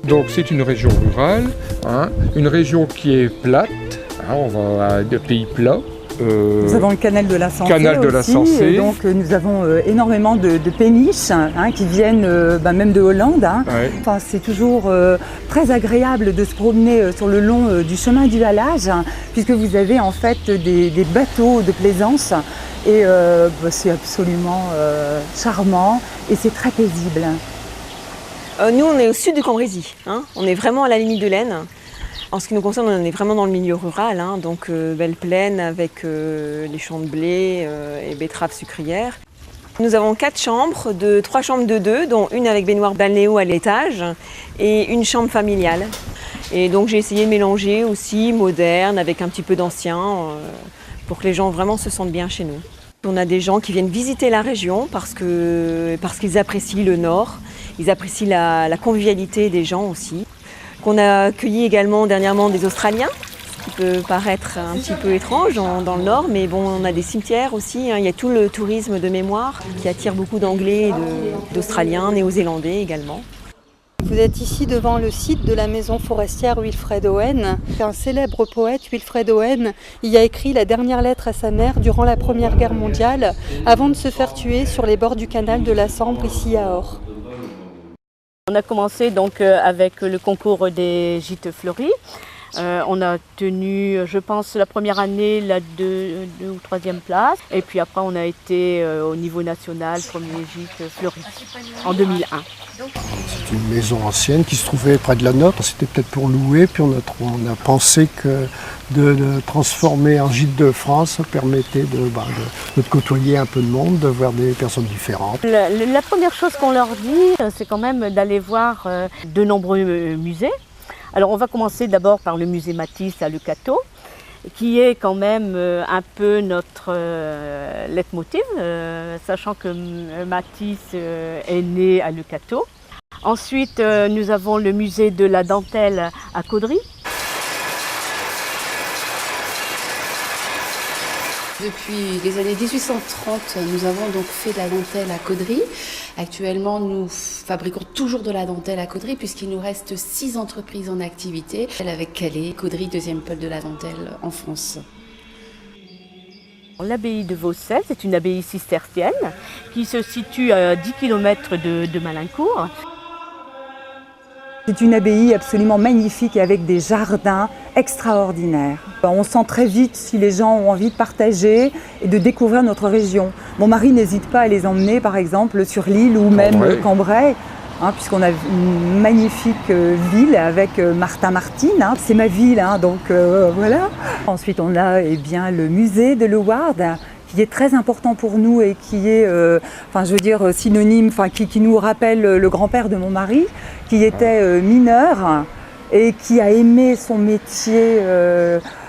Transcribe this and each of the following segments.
Donc c'est une région rurale, hein, une région qui est plate, hein, on va à des pays plats. Nous avons le canal de la Sancée Canal de la aussi, Sancée. et donc nous avons énormément de péniches hein, qui viennent même de Hollande. Hein. Ouais. Enfin, c'est toujours très agréable de se promener sur le long du chemin du halage, hein, puisque vous avez en fait des bateaux de plaisance et c'est absolument charmant et c'est très paisible. Nous, on est au sud du Cambrésis, hein. On est vraiment à la limite de l'Aisne. En ce qui nous concerne, on est vraiment dans le milieu rural, hein, donc belle plaine avec les champs de blé et betteraves sucrières. Nous avons 4 chambres, 3 chambres de 2, dont une avec baignoire balnéo à l'étage et une chambre familiale. Et donc j'ai essayé de mélanger aussi moderne avec un petit peu d'ancien pour que les gens vraiment se sentent bien chez nous. On a des gens qui viennent visiter la région parce qu'ils apprécient le nord, ils apprécient la convivialité des gens aussi. On a accueilli également dernièrement des Australiens, ce qui peut paraître un petit peu étrange dans le Nord, mais bon, on a des cimetières aussi, hein. Il y a tout le tourisme de mémoire qui attire beaucoup d'Anglais et d'Australiens, Néo-Zélandais également. Vous êtes ici devant le site de la maison forestière Wilfred Owen. Un célèbre poète, Wilfred Owen, y a écrit la dernière lettre à sa mère durant la Première Guerre mondiale, avant de se faire tuer sur les bords du canal de la Sambre, ici à Or. On a commencé donc avec le concours des gîtes fleuris. On a tenu, je pense, la première année la 2 ou 3e place. Et puis après, on a été au niveau national, premier gîte fleuri, en 2001. C'est une maison ancienne qui se trouvait près de la nôtre. C'était peut-être pour louer. Puis on a pensé que de transformer en gîte de France, ça permettait de côtoyer un peu de monde, de voir des personnes différentes. La première chose qu'on leur dit, c'est quand même d'aller voir de nombreux musées. Alors on va commencer d'abord par le musée Matisse à Leucate, qui est quand même un peu notre leitmotiv, sachant que Matisse est né à Leucate. Ensuite, nous avons le musée de la dentelle à Caudry. Depuis les années 1830, nous avons donc fait de la dentelle à Caudry. Actuellement, nous fabriquons toujours de la dentelle à Caudry puisqu'il nous reste 6 entreprises en activité, avec Calais, Caudry, 2e pôle de la dentelle en France. L'abbaye de Vaucelles, c'est une abbaye cistercienne qui se situe à 10 km de Malincourt. C'est une abbaye absolument magnifique avec des jardins extraordinaires. On sent très vite si les gens ont envie de partager et de découvrir notre région. Mon mari n'hésite pas à les emmener par exemple sur l'île ou même Cambrai, hein, puisqu'on a une magnifique ville avec Martin-Martine. Hein. C'est ma ville, hein, donc voilà. Ensuite on a le musée de Leeuwarden, qui est très important pour nous et qui est synonyme, qui nous rappelle le grand-père de mon mari, qui était mineur et qui a aimé son métier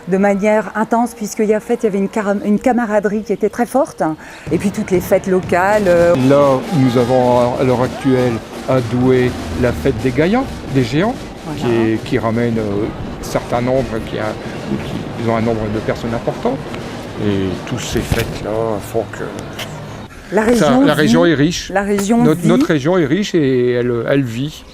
de manière intense, puisqu'il y avait une camaraderie qui était très forte, et puis toutes les fêtes locales. Là, nous avons à l'heure actuelle à Douai la fête des Gaillans, des géants, voilà, qui ramène un certain nombre, ils ont un nombre de personnes importantes. Et toutes ces fêtes-là font que la région est riche. La région notre région est riche et elle vit.